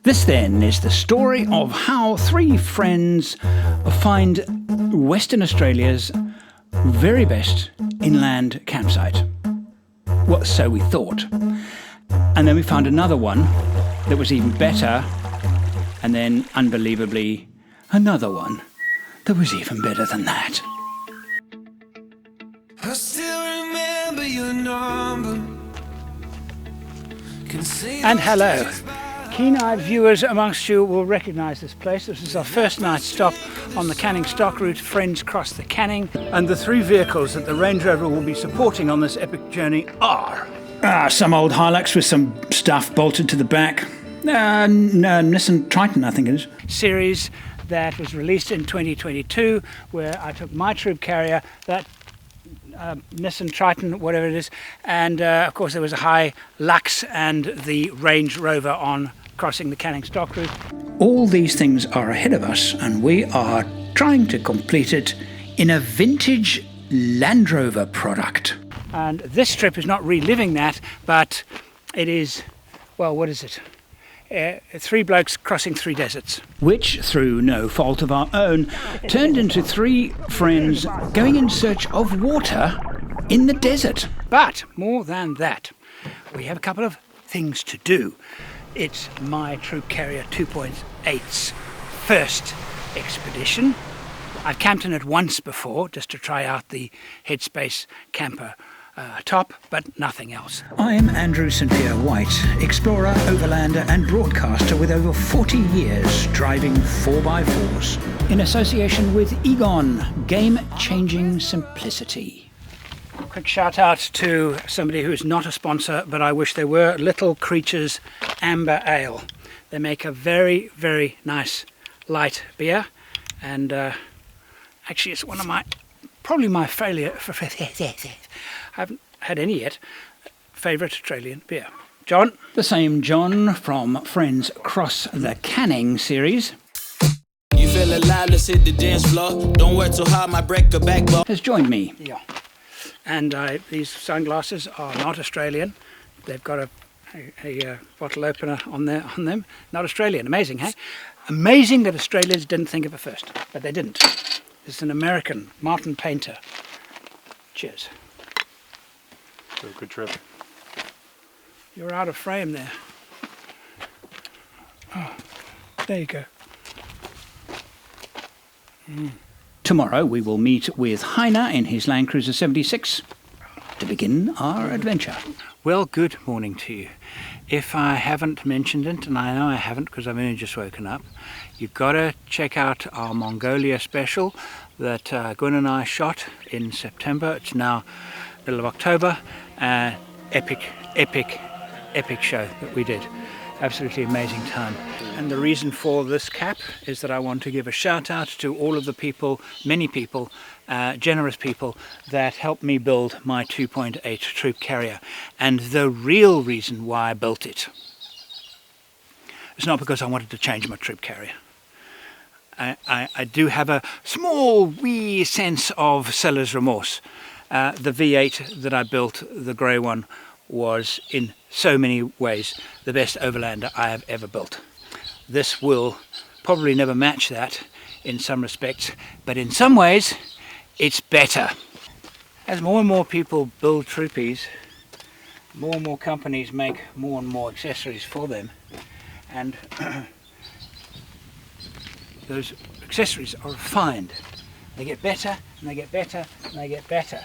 This then is the story of how three friends find Western Australia's very best inland campsite. Well, so we thought. And then we found another one that was even better, and then, unbelievably, another one that was even better than that. I still remember your number. And hello. Keen-eyed viewers amongst you will recognise this place. This is our first night stop on the Canning stock route. Friends cross the Canning. And the three vehicles that the Range Rover will be supporting on this epic journey are some old Hilux with some stuff bolted to the back. Nissan Triton, I think it is. Series that was released in 2022, where I took my troop carrier, that Nissan Triton, whatever it is, and of course there was a Hilux and the Range Rover on crossing the Canning stock route. All these things are ahead of us, and we are trying to complete it in a vintage Land Rover product. And this trip is not reliving that, but it is, well, what is it? Three blokes crossing three deserts. Which, through no fault of our own, turned into three friends going in search of water in the desert. But more than that, we have a couple of things to do. It's my Troop Carrier 2.8's first expedition. I've camped in it once before, just to try out the Headspace camper top, but nothing else. I'm Andrew St Pierre White, explorer, overlander and broadcaster with over 40 years driving 4x4s in association with Egon, game-changing simplicity. Quick shout out to somebody who is not a sponsor, but I wish they were, Little Creatures Amber Ale. They make a very, very nice light beer, and actually it's one of my, probably my favorite, I haven't had any yet, favourite Australian beer. John? The same John from Friends Cross the Canning series. You feel alive, let's hit the dance floor. Don't work too hard, my break a backbone. Has joined me. Yeah. And these sunglasses are not Australian. They've got a bottle opener on them. Not Australian. Amazing, hey? Amazing that Australians didn't think of it first, but they didn't. This is an American, Martin Painter. Cheers. So good trip. You're out of frame there. Oh, there you go. Tomorrow we will meet with Heiner in his Landcruiser 76 to begin our adventure. Well, good morning to you. If I haven't mentioned it, and I know I haven't because I've only just woken up, you've got to check out our Mongolia special that Gwen and I shot in September. It's now middle of October. Epic show that we did. Absolutely amazing time. And the reason for this cap is that I want to give a shout out to all of the people, many people, generous people that helped me build my 2.8 troop carrier. And the real reason why I built it is not because I wanted to change my troop carrier. I do have a small wee sense of seller's remorse. The V8 that I built, the grey one, was in so many ways the best overlander I have ever built. This will probably never match that in some respects, but in some ways it's better. As more and more people build Troopies, more and more companies make more and more accessories for them, and those accessories are refined. They get better and they get better and they get better.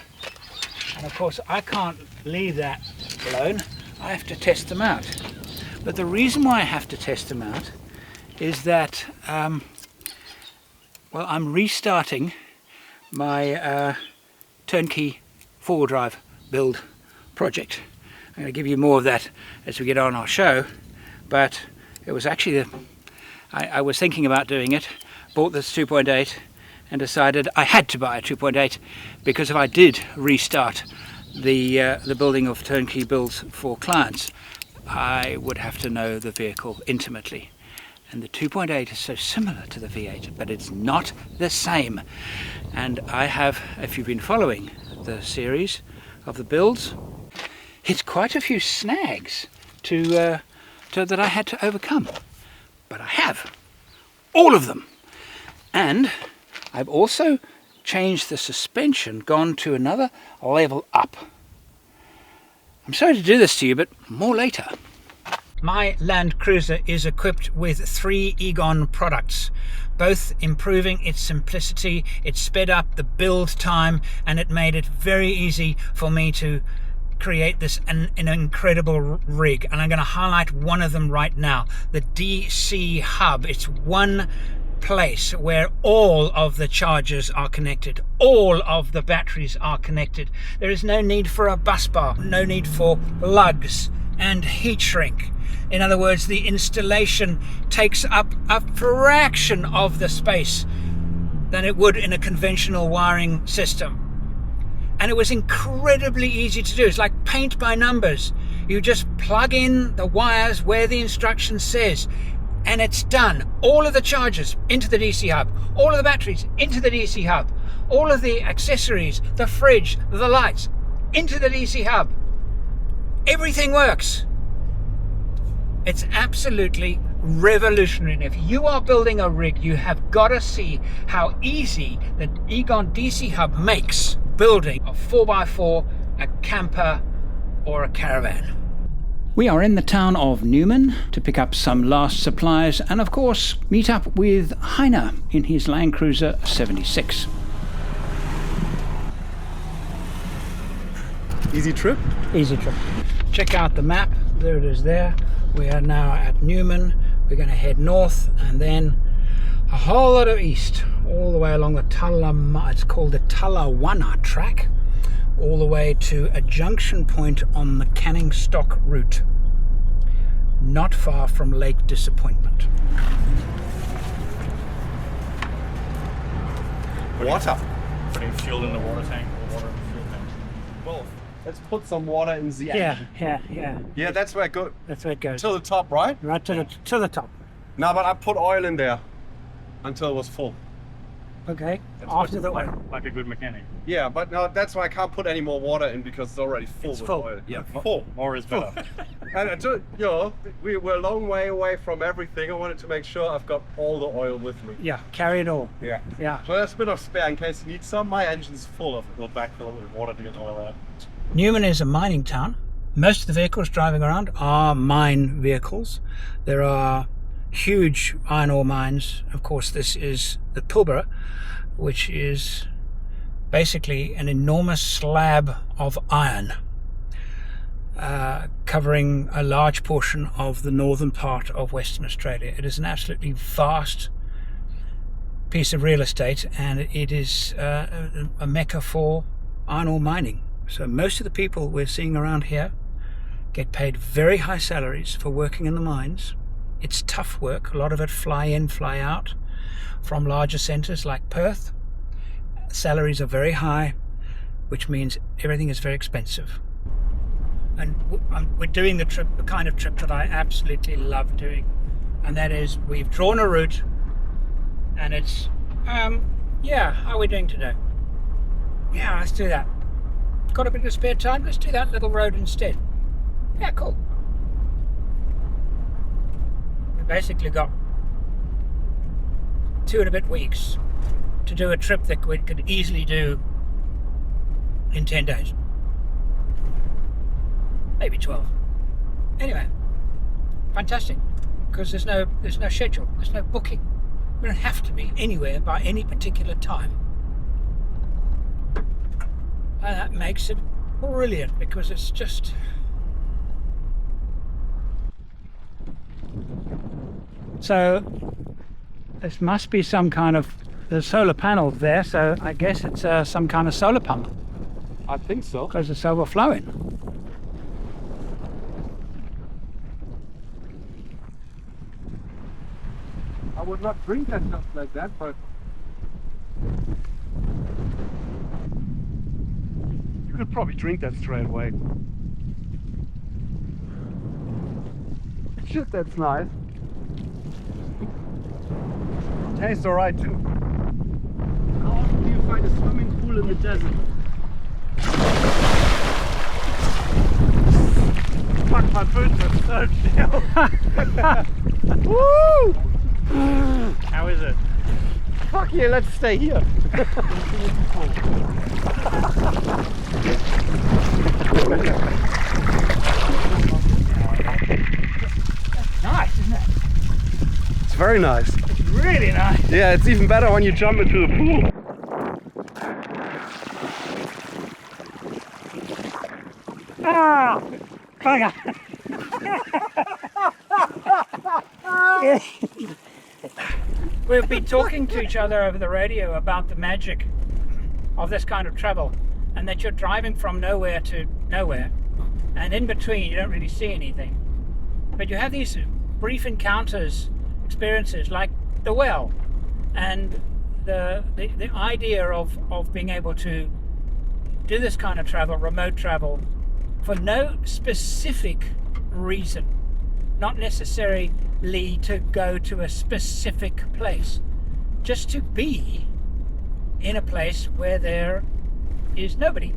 And of course I can't leave that alone. I have to test them out. But the reason why I have to test them out is that well, I'm restarting my turnkey four-wheel drive build project. I'm going to give you more of that as we get on our show, but it was actually I was thinking about doing it, bought this 2.8 and decided I had to buy a 2.8 because if I did restart the building of turnkey builds for clients, I would have to know the vehicle intimately. And the 2.8 is so similar to the V8, but it's not the same. And I have, if you've been following the series of the builds, hit quite a few snags that I had to overcome. but I have. All of them. And I've also changed the suspension, gone to another level up. I'm sorry to do this to you, but more later. My Landcruiser is equipped with 3 Egon products, both improving its simplicity. It sped up the build time, and it made it very easy for me to create this an incredible rig. And I'm going to highlight one of them right now, the DC hub. It's one place where all of the chargers are connected, all of the batteries are connected. There is no need for a bus bar, no need for lugs and heat shrink. In other words, the installation takes up a fraction of the space than it would in a conventional wiring system. And it was incredibly easy to do. It's like paint by numbers. You just plug in the wires where the instruction says, and it's done. All of the chargers into the DC hub, all of the batteries into the DC hub, all of the accessories, the fridge, the lights, into the DC hub. Everything works. It's absolutely revolutionary. And if you are building a rig, you have got to see how easy the Egon DC hub makes building a 4x4, a camper or a caravan. We are in the town of Newman to pick up some last supplies and of course meet up with Heiner in his Landcruiser 76. Easy trip? Easy trip. Check out the map, there it is there. We are now at Newman. We're going to head north and then a whole lot of east, all the way along the it's called the Tallawanna track, all the way to a junction point on the Canning Stock route, not far from Lake Disappointment. Water. Putting fuel in the water tank or water in the fuel tank? Both. Let's put some water in the Yeah. Yeah, that's where it goes. That's where it goes. To the top, right? Right to the top. No, but I put oil in there until it was full. Okay. That's After the like a good mechanic. Yeah, but no, that's why I can't put any more water in because it's already full It's with full. oil. Yeah, Mo- full. More is better. And we were a long way away from everything. I wanted to make sure I've got all the oil with me. Yeah, carry it all. Yeah. Yeah. So there's a bit of spare in case you need some. My engine's full of it. We'll backfill it with water to get the oil out. Newman is a mining town. Most of the vehicles driving around are mine vehicles. There are huge iron ore mines. Of course, this is the Pilbara, which is basically an enormous slab of iron covering a large portion of the northern part of Western Australia. It is an absolutely vast piece of real estate, and it is a mecca for iron ore mining. So most of the people we're seeing around here get paid very high salaries for working in the mines. It's tough work, a lot of it fly in, fly out from larger centres like Perth. Salaries are very high, which means everything is very expensive. And we're doing the kind of trip that I absolutely love doing, and that is we've drawn a route, and it's yeah, how are we doing today? Yeah, let's do that. Got a bit of spare time? Let's do that little road instead. Yeah, cool. We basically got 2 and a bit weeks to do a trip that we could easily do in 10 days. Maybe 12. Anyway, fantastic. Because there's no schedule, there's no booking. We don't have to be anywhere by any particular time. And that makes it brilliant because it's just... So this must be some kind of... There's solar panels there, so I guess it's some kind of solar pump I think so. because it's overflowing. I would not drink that stuff like that, but you could probably drink that straight away. Shit, that's nice. Tastes alright too. How often do you find a swimming pool in the desert? Fuck, my boots are so chill. Woo! How is it? Fuck yeah, let's stay here. Nice, isn't it? It's very nice. It's really nice. Yeah, it's even better when you jump into the pool. Ah! Bugger! We've been talking to each other over the radio about the magic of this kind of travel, and that you're driving from nowhere to nowhere, and in between you don't really see anything, but you have these brief encounters, experiences like the well, and the idea of being able to do this kind of travel, remote travel, for no specific reason, not necessarily to go to a specific place, just to be in a place where there is nobody.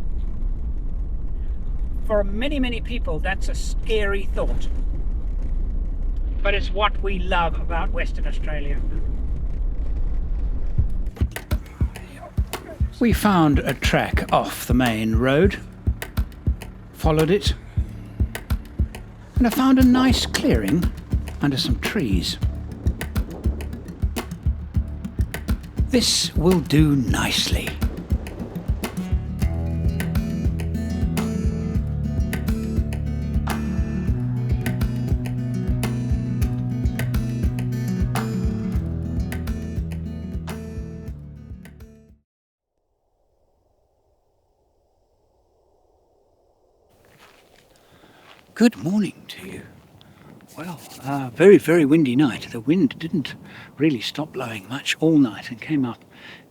For many people that's a scary thought, but it's what we love about Western Australia. We found a track off the main road, followed it, and I found a nice clearing under some trees. This will do nicely. Good morning to you. Well, very windy night. The wind didn't really stop blowing much all night and came up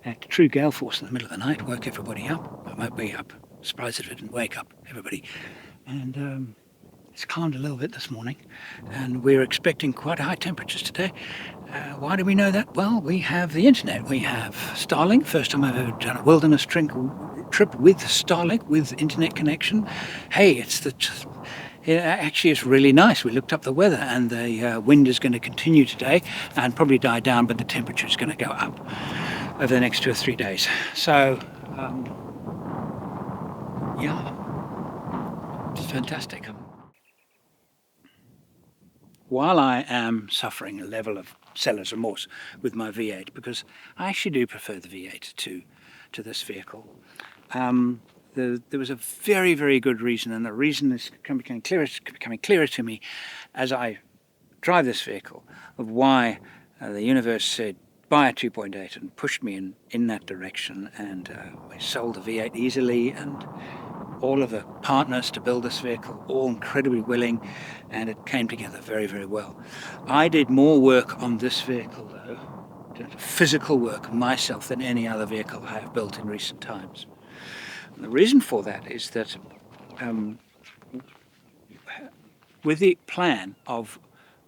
at true gale force in the middle of the night, woke everybody up. I might be up, surprised that it didn't wake up everybody. And it's calmed a little bit this morning, and we're expecting quite high temperatures today. Why do we know that? Well, we have the internet. We have Starlink. First time I've ever done a wilderness trip with Starlink, with internet connection. Hey, actually, it's really nice. We looked up the weather, and the wind is going to continue today and probably die down, but the temperature is going to go up over the next 2 or 3 days. So, yeah, it's fantastic. While I am suffering a level of seller's remorse with my V8, because I actually do prefer the V8 to this vehicle, there was a very good reason, and the reason is becoming clearer to me as I drive this vehicle, of why the universe said buy a 2.8 and pushed me in that direction, and we sold the V8 easily, and all of the partners to build this vehicle, all incredibly willing, and it came together very well. I did more work on this vehicle though, physical work myself, than any other vehicle I have built in recent times. The reason for that is that with the plan of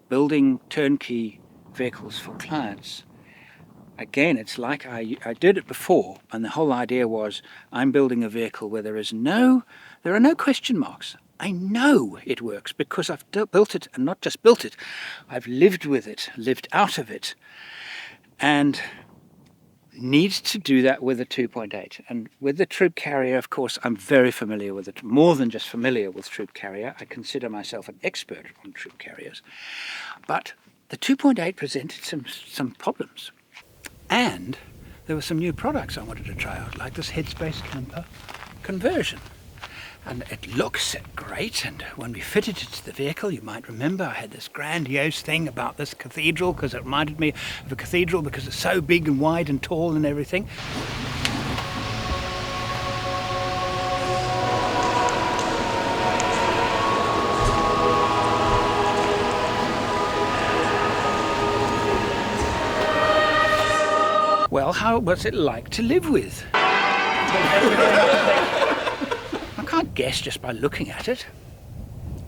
building turnkey vehicles for clients, again, it's like I did it before, and the whole idea was I'm building a vehicle where there are no question marks. I know it works because I've built it, and not just built it, I've lived with it, lived out of it, and needs to do that with a 2.8. And with the Troop Carrier, of course, I'm very familiar with it, more than just familiar with Troop Carrier. I consider myself an expert on Troop Carriers. But the 2.8 presented some problems. And there were some new products I wanted to try out, like this Headspace camper conversion. And it looks great, and when we fitted it to the vehicle, you might remember I had this grandiose thing about this cathedral, because it reminded me of a cathedral because it's so big and wide and tall and everything. Well, what's it like to live with? I can't guess just by looking at it.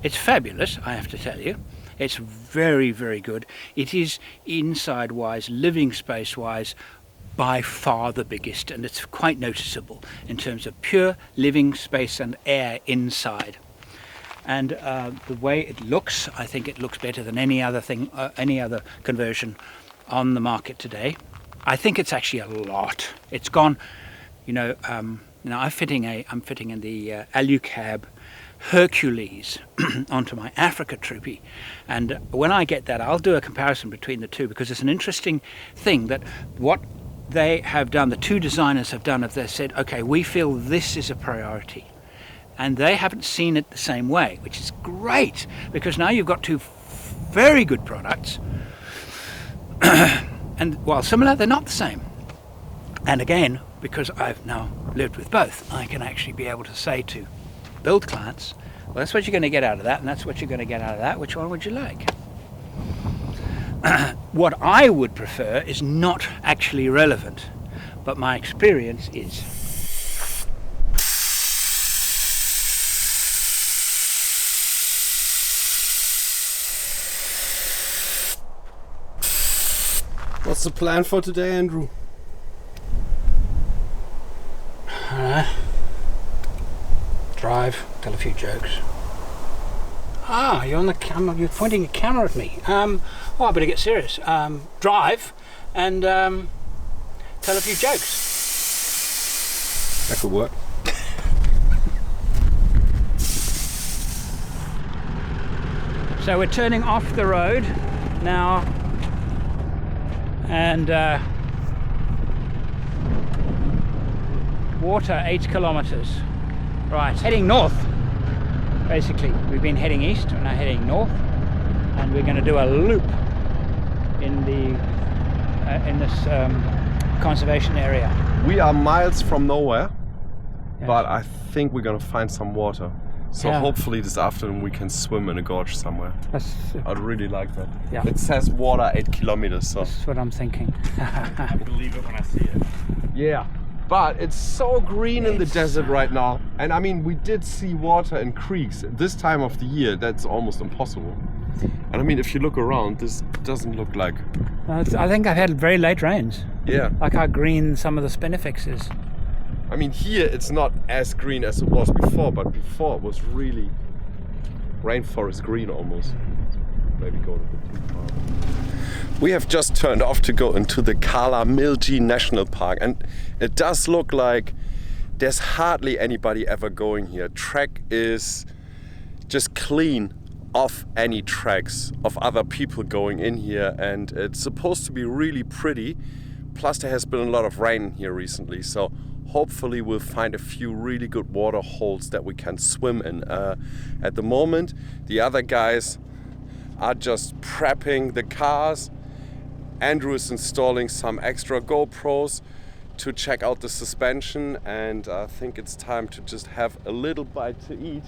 It's fabulous, I have to tell you. It's very good. It is inside-wise, living space-wise, by far the biggest, and it's quite noticeable in terms of pure living space and air inside. and the way it looks, I think it looks better than any other thing, any other conversion on the market today. I think it's actually a lot. It's gone, I'm fitting in the Alucab Hercules onto my Africa Troopy, and when I get that, I'll do a comparison between the two, because it's an interesting thing that what they have done, the two designers have done, they've said, okay, we feel this is a priority, and they haven't seen it the same way, which is great, because now you've got two very good products, and while similar, they're not the same. And again, because I've now lived with both, I can actually be able to say to build clients, well, that's what you're going to get out of that, and that's what you're going to get out of that. Which one would you like? What I would prefer is not actually relevant, but my experience is. What's the plan for today, Andrew? Drive, tell a few jokes. Ah, you're on the camera. You're pointing a camera at me. I better get serious. Drive and tell a few jokes. That could work. So we're turning off the road now, and water 8 kilometers. Right, heading north. Basically, we've been heading east, we're now heading north, and we're going to do a loop in the in this conservation area. We are miles from nowhere, Yes. but I think we're gonna find some water. So Yeah. hopefully this afternoon we can swim in a gorge somewhere. I'd really like that. Yeah. It says water 8 kilometers, so. That's what I'm thinking. I believe it when I see it. Yeah. But it's so green in the desert right now. And I mean, we did see water in creeks. This time of the year, that's almost impossible. And I mean, if you look around, this doesn't look like... I think I've had very late rains. Yeah. Like how green some of the spinifex is. I mean, here it's not as green as it was before, but before it was really rainforest green almost. Maybe go a bit too far. We have just turned off to go into the Kala Milji National Park, and it does look like there's hardly anybody ever going here. Track is just clean off any tracks of other people going in here, and it's supposed to be really pretty. Plus there has been a lot of rain here recently, so hopefully we'll find a few really good water holes that we can swim in. At the moment, the other guys are just prepping the cars. Andrew is installing some extra GoPros to check out the suspension, and I think it's time to just have a little bite to eat.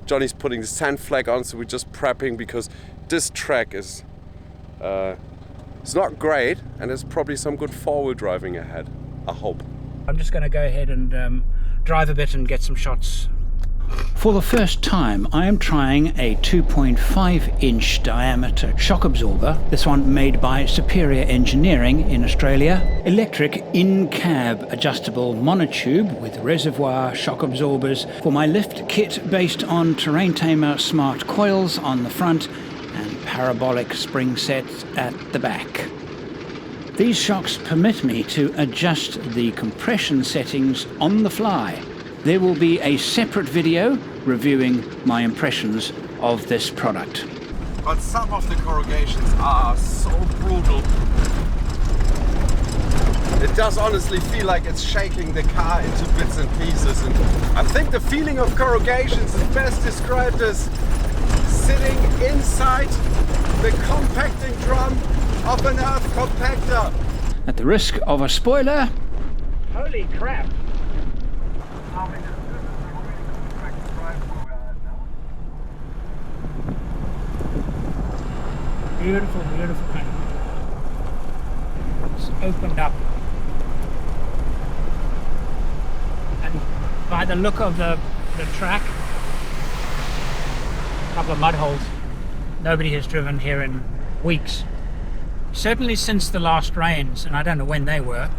Johnny's putting the sand flag on, so we're just prepping because this track is it's not great, and there's probably some good four-wheel driving ahead, I hope. I'm just going to go ahead and drive a bit and get some shots. For the first time, I am trying a 2.5-inch diameter shock absorber, this one made by Superior Engineering in Australia. Electric in-cab adjustable monotube with reservoir shock absorbers for my lift kit based on Terrain Tamer smart coils on the front and parabolic spring sets at the back. These shocks permit me to adjust the compression settings on the fly. There will be a separate video reviewing my impressions of this product. But some of the corrugations are so brutal. It does honestly feel like it's shaking the car into bits and pieces. And I think the feeling of corrugations is best described as sitting inside the compacting drum of an earth compactor. At the risk of a spoiler, holy crap! Beautiful, beautiful paint. It's opened up. And by the look of the track, a couple of mud holes. Nobody has driven here in weeks. Certainly since the last rains, and I don't know when they were.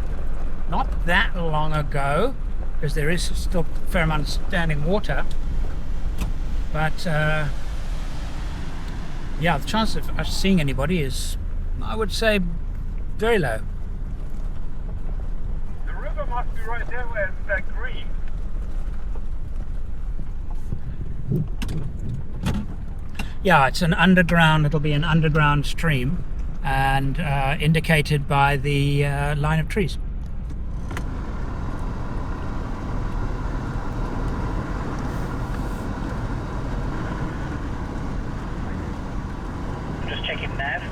Not that long ago, because there is still a fair amount of standing water. But yeah, the chance of us seeing anybody is, I would say, very low. The river must be right there where it's that green. Yeah, it's an underground, it'll be an underground stream, and indicated by the line of trees. Just checking nav.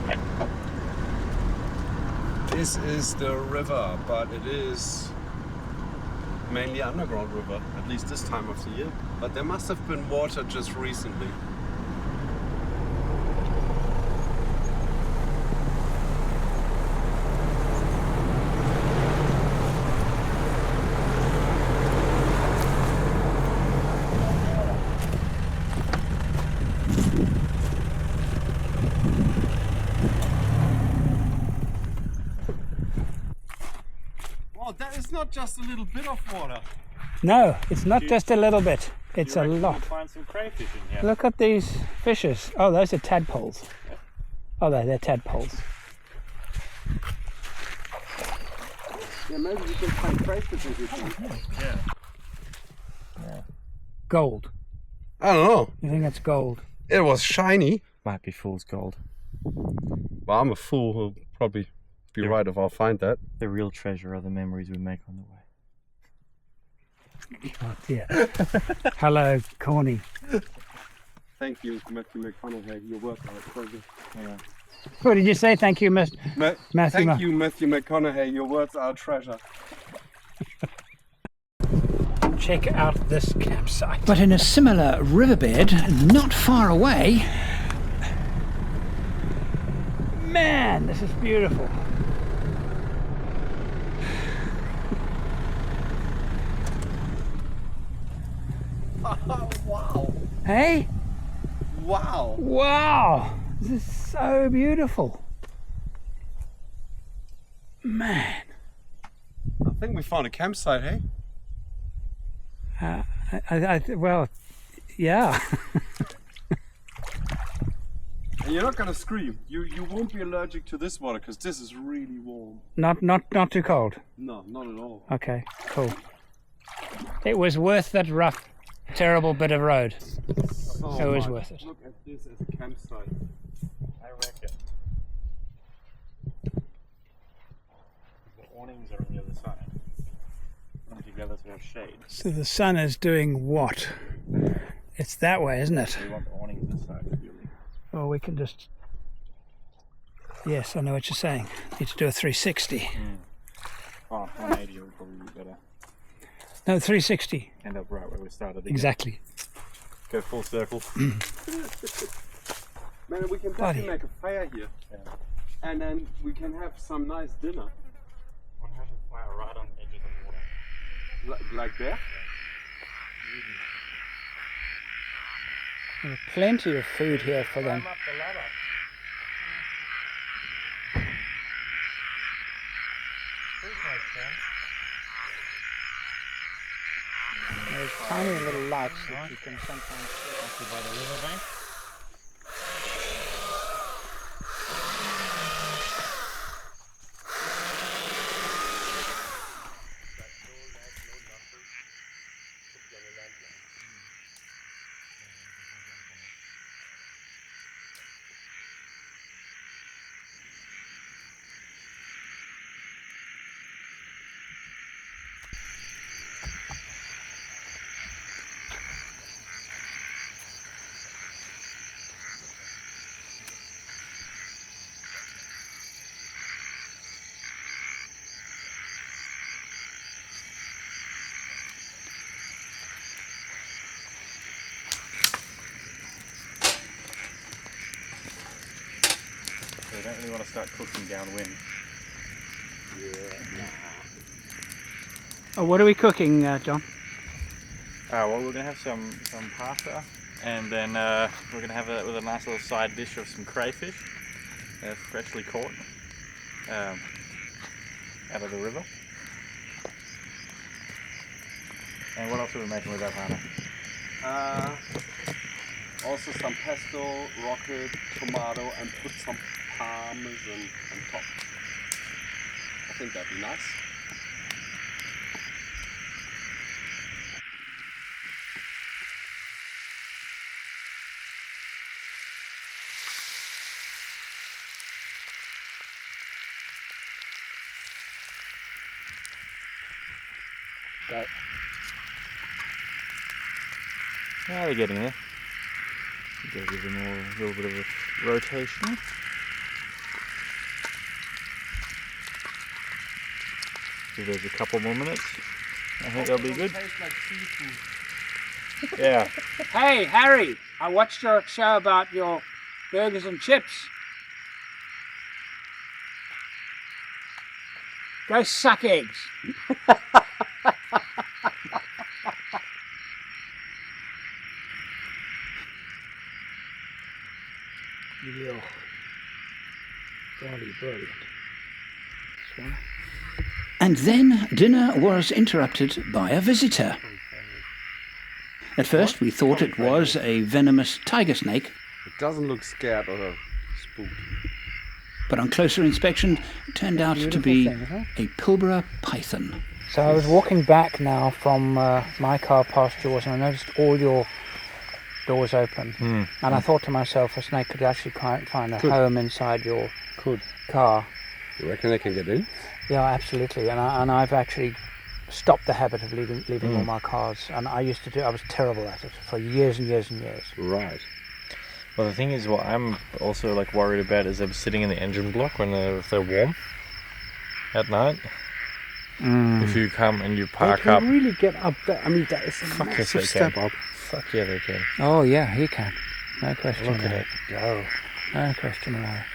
This is the river, but it is mainly underground river, at least this time of the year. But there must have been water just recently. Oh, that is not just a little bit of water. No, it's not just a little bit, it's a lot. Find some crayfish in here. Look at these fishes. Oh, those are tadpoles. Oh, they're tadpoles. Yeah, maybe we can find crayfish in here. Yeah. Gold. I don't know. You think that's gold? It was shiny. Might be fool's gold. Well, I'm a fool who'll probably be right if I'll find that. The real treasure are the memories we make on the way. Oh dear. Hello, Corny. Thank you, Matthew McConaughey. Your work out treasure. Yeah. What did you say? Thank you, Matthew. Thank you, Matthew McConaughey. Your words are treasure. Check out this campsite. But in a similar riverbed, not far away. Man, this is beautiful. Wow. Hey? Wow. Wow! This is so beautiful. Man. I think we found a campsite, hey? Well, yeah. And you're not gonna scream. You won't be allergic to this water because this is really warm. Not too cold. No, not at all. Okay, cool. It was worth that rough, terrible bit of road. So It was much. worth it. Look at this as a campsite. I reckon. The awnings are on the other side. Come together to have shade. So the sun is doing what? It's that way, isn't it? So we want the awnings this side, really. Or we can just... Yes, I know what you're saying. Need to do a 360. Oh, 180 would probably be better. No, 360. End up right where we started again. Exactly. Go full circle. Man, we can Bloody. definitely make a fire here. Yeah. And then we can have some nice dinner. One has a fire right on the edge of the water. Like there? There's plenty of food here for them. Climb up the ladder. There's tiny little lights that you can sometimes see. By the riverbank. We don't really want to start cooking downwind. Oh, what are we cooking, John? Well, we're going to have some pasta, and then we're going to have it with a nice little side dish of some crayfish, freshly caught out of the river. And what else are we making with that, Hannah? Also some pesto, rocket, tomato, and put some parmesan on top. I think that'd be nice. Go. Yeah, they're getting there. Go give them a little bit of a rotation. Give those a couple more minutes. I think they'll be good. Yeah. Hey, Harry, I watched your show about your burgers and chips. Go suck eggs. Yeah. Bloody brilliant. And then dinner was interrupted by a visitor. At first we thought it was a venomous tiger snake. It doesn't look scared or spooked. But on closer inspection it turned out to be a Pilbara python. So I was walking back now from my car past yours, and I noticed all your doors open. And I thought to myself, a snake could actually find a home inside your car. You reckon they can get in? Yeah, absolutely. And I've actually stopped the habit of leaving all my cars. And I was terrible at it for years and years and years. Right. Well, the thing is, what I'm also like worried about is them sitting in the engine block if they're warm at night. If you come and you park up. They can really get up there. I mean, that is a massive step up. Fuck yeah, they can. Oh yeah, he can. No question Look about at it. it go. No question about it.